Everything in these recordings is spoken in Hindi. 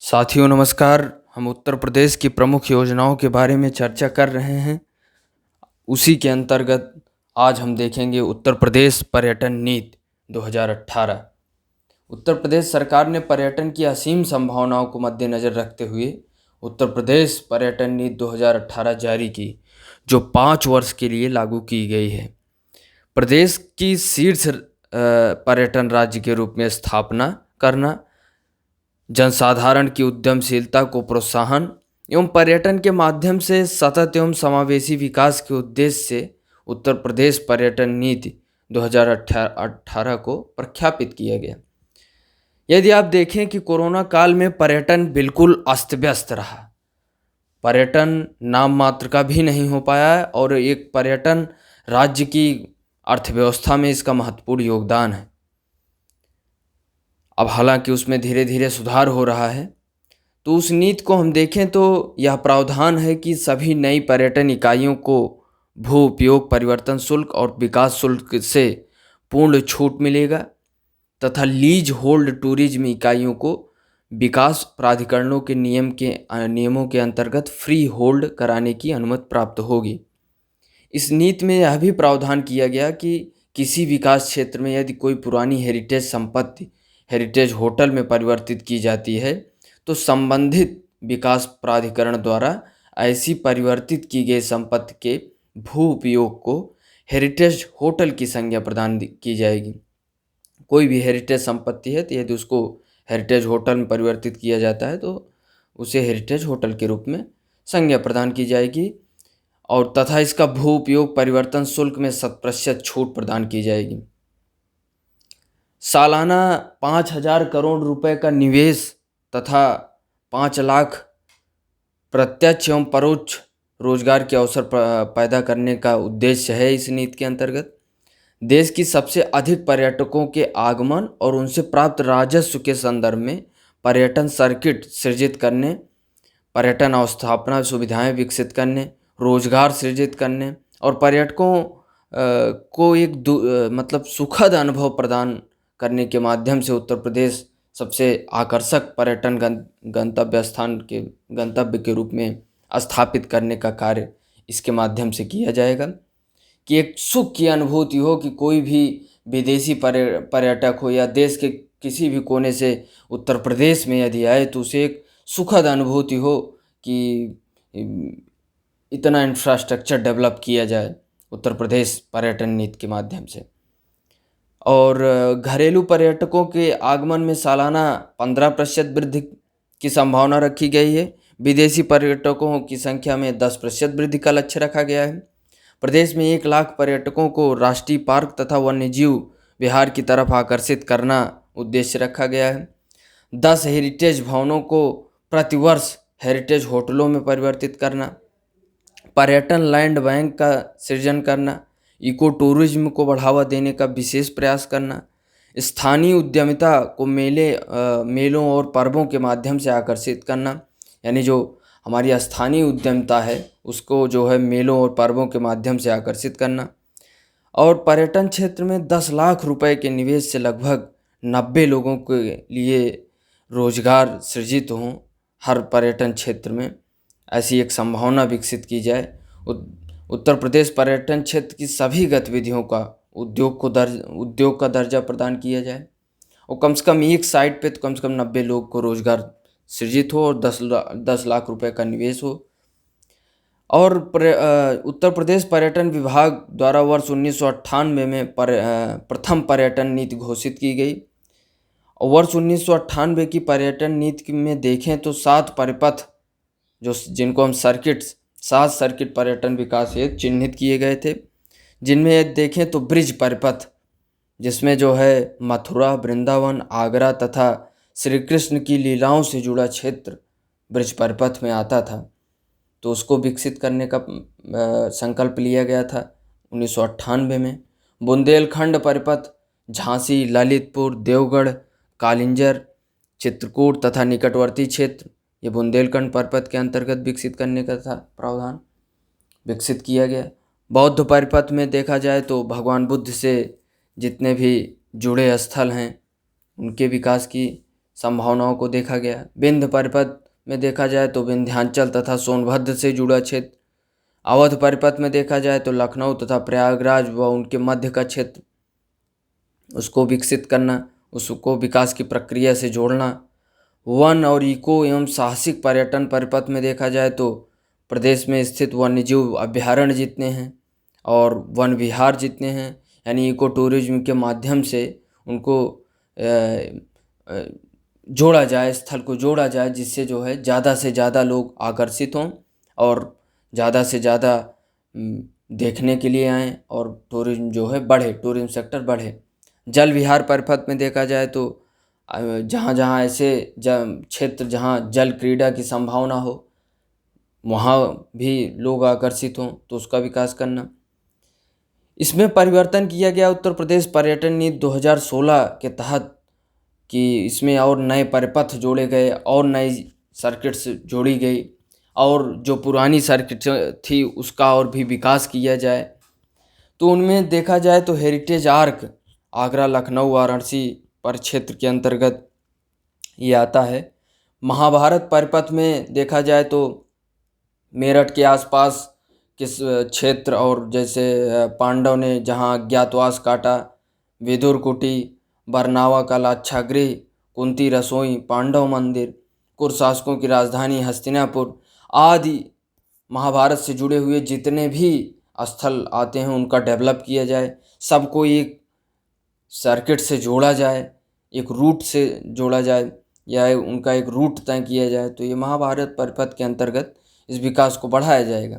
साथियों नमस्कार। हम उत्तर प्रदेश की प्रमुख योजनाओं के बारे में चर्चा कर रहे हैं। उसी के अंतर्गत आज हम देखेंगे उत्तर प्रदेश पर्यटन नीति 2018। उत्तर प्रदेश सरकार ने पर्यटन की असीम संभावनाओं को मद्देनज़र रखते हुए उत्तर प्रदेश पर्यटन नीति 2018 जारी की, जो 5 वर्ष के लिए लागू की गई है। प्रदेश की शीर्ष पर्यटन राज्य के रूप में स्थापना करना, जनसाधारण की उद्यमशीलता को प्रोत्साहन एवं पर्यटन के माध्यम से सतत एवं समावेशी विकास के उद्देश्य से उत्तर प्रदेश पर्यटन नीति 2018 को प्रख्यापित किया गया। यदि आप देखें कि कोरोना काल में पर्यटन बिल्कुल अस्त व्यस्त रहा, पर्यटन नाम मात्र का भी नहीं हो पाया है और एक पर्यटन राज्य की अर्थव्यवस्था में इसका महत्वपूर्ण योगदान है। अब हालांकि उसमें धीरे धीरे सुधार हो रहा है। तो उस नीति को हम देखें तो यह प्रावधान है कि सभी नई पर्यटन इकाइयों को भू उपयोग परिवर्तन शुल्क और विकास शुल्क से पूर्ण छूट मिलेगा तथा लीज होल्ड टूरिज्म इकाइयों को विकास प्राधिकरणों के नियमों के अंतर्गत फ्री होल्ड कराने की अनुमति प्राप्त होगी। इस नीति में यह भी प्रावधान किया गया कि किसी विकास क्षेत्र में यदि कोई पुरानी हेरिटेज संपत्ति हेरिटेज होटल में परिवर्तित की जाती है तो संबंधित विकास प्राधिकरण द्वारा ऐसी परिवर्तित की गई संपत्ति के भू उपयोग को हेरिटेज होटल की संज्ञा प्रदान की जाएगी। कोई भी हेरिटेज संपत्ति है तो यदि उसको हेरिटेज होटल में परिवर्तित किया जाता है तो उसे हेरिटेज होटल के रूप में संज्ञा प्रदान की जाएगी और तथा इसका भू उपयोग परिवर्तन शुल्क में 100% छूट प्रदान की जाएगी। सालाना 5,000 करोड़ रुपए का निवेश तथा 5 लाख प्रत्यक्ष एवं परोक्ष रोजगार के अवसर पैदा करने का उद्देश्य है। इस नीति के अंतर्गत देश की सबसे अधिक पर्यटकों के आगमन और उनसे प्राप्त राजस्व के संदर्भ में पर्यटन सर्किट सृजित करने, पर्यटन अवस्थापना सुविधाएं विकसित करने, रोजगार सृजित करने और पर्यटकों को एक सुखद अनुभव प्रदान करने के माध्यम से उत्तर प्रदेश सबसे आकर्षक पर्यटन गंतव्य के रूप में स्थापित करने का कार्य इसके माध्यम से किया जाएगा कि एक सुख की अनुभूति हो कि कोई भी विदेशी पर्यटक हो या देश के किसी भी कोने से उत्तर प्रदेश में यदि आए तो उसे एक सुखद अनुभूति हो कि इतना इंफ्रास्ट्रक्चर डेवलप किया जाए उत्तर प्रदेश पर्यटन नीति के माध्यम से। और घरेलू पर्यटकों के आगमन में सालाना 15% वृद्धि की संभावना रखी गई है। विदेशी पर्यटकों की संख्या में 10% वृद्धि का लक्ष्य रखा गया है। प्रदेश में 1 लाख पर्यटकों को राष्ट्रीय पार्क तथा वन्यजीव विहार की तरफ आकर्षित करना उद्देश्य रखा गया है। 10 हेरिटेज भवनों को प्रतिवर्ष हेरिटेज होटलों में परिवर्तित करना, पर्यटन लैंड बैंक का सृजन करना, इको टूरिज्म को बढ़ावा देने का विशेष प्रयास करना, स्थानीय उद्यमिता को मेलों और पर्वों के माध्यम से आकर्षित करना, यानी जो हमारी स्थानीय उद्यमिता है उसको जो है मेलों और पर्वों के माध्यम से आकर्षित करना और पर्यटन क्षेत्र में 10 लाख रुपए के निवेश से लगभग 90 लोगों के लिए रोजगार सृजित हों हर पर्यटन क्षेत्र में, ऐसी एक संभावना विकसित की जाए। उत्तर प्रदेश पर्यटन क्षेत्र की सभी गतिविधियों का उद्योग का दर्जा प्रदान किया जाए और कम से कम एक साइट पे तो कम से कम 90 लोग को रोजगार सृजित हो और 10 लाख रुपए का निवेश हो। और उत्तर प्रदेश पर्यटन विभाग द्वारा वर्ष 1998 में प्रथम पर्यटन नीति घोषित की गई और वर्ष 1998 की पर्यटन नीति में देखें तो 7 परिपथ जिनको हम 7 सर्किट पर्यटन विकास हेतु चिन्हित किए गए थे, जिनमें देखें तो ब्रिज परिपथ जिसमें जो है मथुरा, वृंदावन, आगरा तथा श्री कृष्ण की लीलाओं से जुड़ा क्षेत्र ब्रिज परिपथ में आता था, तो उसको विकसित करने का संकल्प लिया गया था 1998 में। बुंदेलखंड परिपथ झांसी, ललितपुर, देवगढ़, कालिंजर, चित्रकूट तथा निकटवर्ती क्षेत्र ये बुंदेलखंड परिपथ के अंतर्गत विकसित करने का था प्रावधान विकसित किया गया। बौद्ध परिपथ में देखा जाए तो भगवान बुद्ध से जितने भी जुड़े स्थल हैं उनके विकास की संभावनाओं को देखा गया। विंध्य परिपथ में देखा जाए तो विंध्याचल तथा सोनभद्र से जुड़ा क्षेत्र। अवध परिपथ में देखा जाए तो लखनऊ तथा प्रयागराज व उनके मध्य का क्षेत्र, उसको विकसित करना, उसको विकास की प्रक्रिया से जोड़ना। वन और इको एवं साहसिक पर्यटन परिपथ में देखा जाए तो प्रदेश में स्थित वन्यजीव अभ्यारण्य जितने हैं और वन विहार जितने हैं, यानी इको टूरिज्म के माध्यम से उनको जोड़ा जाए, स्थल को जोड़ा जाए, जिससे जो है ज़्यादा से ज़्यादा लोग आकर्षित हों और ज़्यादा से ज़्यादा देखने के लिए आएँ और टूरिज्म जो है बढ़े, टूरिज्म सेक्टर बढ़े। जल विहार परिपथ में देखा जाए तो जहाँ जहाँ ऐसे क्षेत्र जहाँ जल क्रीड़ा की संभावना हो, वहाँ भी लोग आकर्षित हों, तो उसका विकास करना। इसमें परिवर्तन किया गया उत्तर प्रदेश पर्यटन नीति 2016 के तहत कि इसमें और नए परिपथ जोड़े गए और नई सर्किट्स जोड़ी गई और जो पुरानी सर्किट थी उसका और भी विकास किया जाए। तो उनमें देखा जाए तो हेरिटेज आर्क आगरा, लखनऊ, वाराणसी परिक्षेत्र के अंतर्गत ये आता है। महाभारत परिपथ में देखा जाए तो मेरठ के आसपास किस क्षेत्र और जैसे पांडव ने जहाँ अज्ञातवास काटा, विदुर कुटी, बरनावा का लाक्षागृह, कुंती रसोई, पांडव मंदिर, कुरशासकों की राजधानी हस्तिनापुर आदि महाभारत से जुड़े हुए जितने भी स्थल आते हैं उनका डेवलप किया जाए, सबको एक सर्किट से जोड़ा जाए, एक रूट से जोड़ा जाए या उनका एक रूट तय किया जाए, तो ये महाभारत परिपथ के अंतर्गत इस विकास को बढ़ाया जाएगा।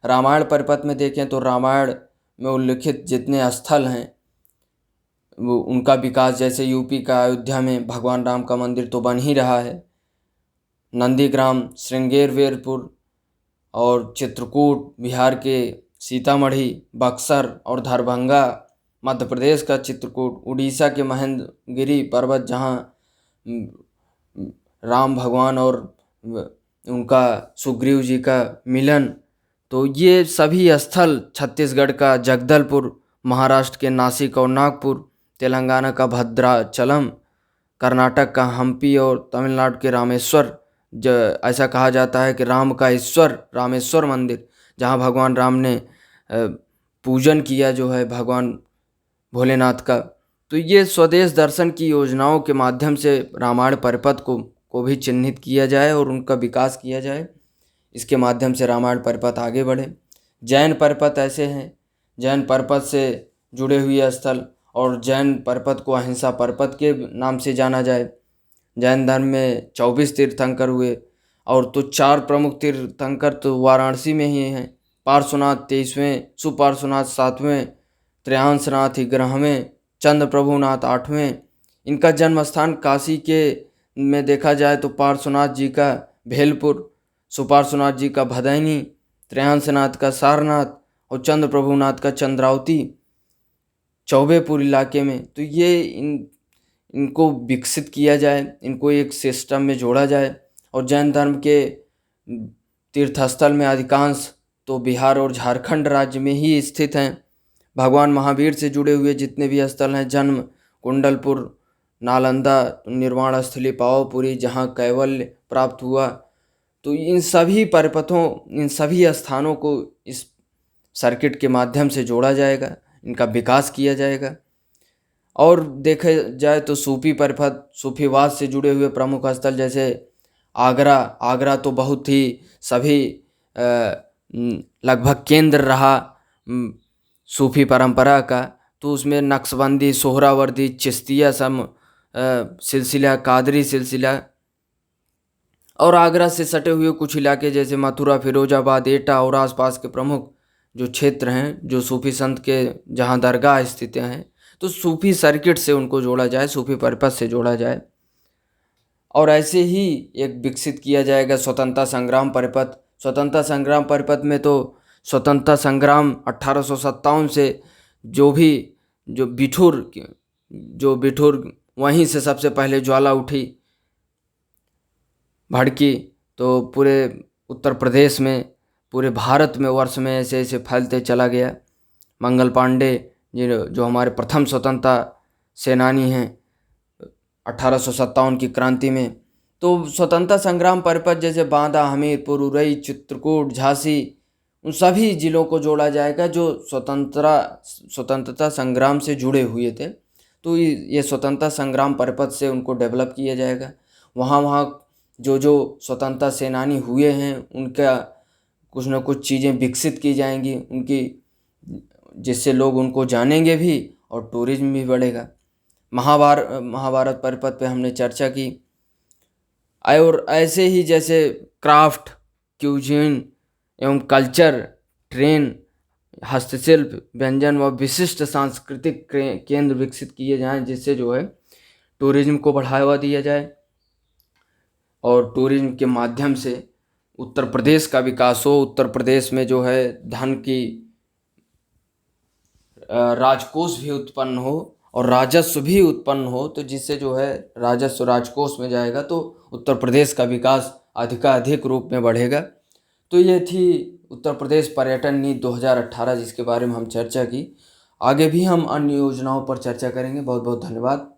रामायण परिपथ में देखें तो रामायण में उल्लिखित जितने स्थल हैं वो उनका विकास, जैसे यूपी का अयोध्या में भगवान राम का मंदिर तो बन ही रहा है, नंदीग्राम, श्रृंगेर वीरपुर और चित्रकूट बिहार के सीतामढ़ी, बक्सर और दरभंगा मध्य प्रदेश का चित्रकूट, उड़ीसा के महेंद्रगिरी पर्वत जहाँ राम भगवान और उनका सुग्रीव जी का मिलन, तो ये सभी स्थल, छत्तीसगढ़ का जगदलपुर, महाराष्ट्र के नासिक और नागपुर, तेलंगाना का भद्राचलम, कर्नाटक का हम्पी और तमिलनाडु के रामेश्वर, ऐसा कहा जाता है कि राम का ईश्वर रामेश्वर मंदिर, जहाँ भगवान राम ने पूजन किया जो है भगवान भोलेनाथ का। तो ये स्वदेश दर्शन की योजनाओं के माध्यम से रामायण परिपथ को भी चिन्हित किया जाए और उनका विकास किया जाए, इसके माध्यम से रामायण परिपथ आगे बढ़े। जैन परिपथ ऐसे हैं, जैन परिपथ से जुड़े हुए स्थल, और जैन परिपथ को अहिंसा परिपथ के नाम से जाना जाए। जैन धर्म में 24 तीर्थंकर हुए और तो 4 प्रमुख तीर्थंकर तो वाराणसी में ही हैं। पार्श्वनाथ 23वें, सुपार्श्वनाथ 7वें, त्रयांशनाथ 11वें, चंद्र प्रभुनाथ 8वें। इनका जन्म स्थान काशी के में देखा जाए तो पार्श्वनाथ जी का भेलपुर, सुपार्श्वनाथ जी का भदैनी, त्रयांशनाथ का सारनाथ और चंद्र प्रभुनाथ का चंद्रावती चौबेपुर इलाके में। तो ये इनको विकसित किया जाए, इनको एक सिस्टम में जोड़ा जाए। और जैन धर्म के तीर्थस्थल में अधिकांश तो बिहार और झारखंड राज्य में ही स्थित हैं। भगवान महावीर से जुड़े हुए जितने भी स्थल हैं, जन्म कुंडलपुर, नालंदा, निर्वाण स्थली पावापुरी जहाँ कैवल्य प्राप्त हुआ, तो इन सभी परिपथों, इन सभी स्थानों को इस सर्किट के माध्यम से जोड़ा जाएगा, इनका विकास किया जाएगा। और देखा जाए तो सूफी परिपथ, सूफीवाद से जुड़े हुए प्रमुख स्थल जैसे आगरा तो बहुत ही सभी लगभग केंद्र रहा सूफी परंपरा का, तो उसमें नक्शबंदी, सोहरावर्दी, चिश्तिया सिलसिला, कादरी सिलसिला, और आगरा से सटे हुए कुछ इलाके जैसे मथुरा, फिरोजाबाद, एटा और आसपास के प्रमुख जो क्षेत्र हैं, जो सूफी संत के जहाँ दरगाह स्थित हैं, तो सूफी सर्किट से उनको जोड़ा जाए, सूफी परिपथ से जोड़ा जाए। और ऐसे ही एक विकसित किया जाएगा स्वतंत्रता संग्राम परिपथ। स्वतंत्रता संग्राम परिपथ में तो स्वतंत्रता संग्राम 1857 से जो बिठूर वहीं से सबसे पहले ज्वाला उठी, भड़की, तो पूरे उत्तर प्रदेश में, पूरे भारत में, वर्ष में ऐसे ऐसे फैलते चला गया। मंगल पांडे जो हमारे प्रथम स्वतंत्रता सेनानी हैं, 1857 की क्रांति में। तो स्वतंत्रता संग्राम परिपथ जैसे बांदा, हमीरपुर, उरई, चित्रकूट, झांसी, उन सभी जिलों को जोड़ा जाएगा जो स्वतंत्रता संग्राम से जुड़े हुए थे। तो ये स्वतंत्रता संग्राम परिपथ से उनको डेवलप किया जाएगा। वहाँ वहाँ जो जो स्वतंत्रता सेनानी हुए हैं उनका कुछ न कुछ चीज़ें विकसित की जाएंगी उनकी, जिससे लोग उनको जानेंगे भी और टूरिज्म भी बढ़ेगा। महाभारत परिपथ पे हमने चर्चा की। और ऐसे ही जैसे क्राफ्ट, क्यूजिन एवं कल्चर, ट्रेन, हस्तशिल्प, व्यंजन व विशिष्ट सांस्कृतिक केंद्र विकसित किए जाएं, जिससे जो है टूरिज्म को बढ़ावा दिया जाए और टूरिज्म के माध्यम से उत्तर प्रदेश का विकास हो। उत्तर प्रदेश में जो है धन की राजकोष भी उत्पन्न हो और राजस्व भी उत्पन्न हो, तो जिससे जो है राजस्व राजकोष में जाएगा तो उत्तर प्रदेश का विकास अधिकाधिक रूप में बढ़ेगा। तो ये थी उत्तर प्रदेश पर्यटन नीति 2018 जिसके बारे में हम चर्चा की। आगे भी हम अन्य योजनाओं पर चर्चा करेंगे। बहुत बहुत धन्यवाद।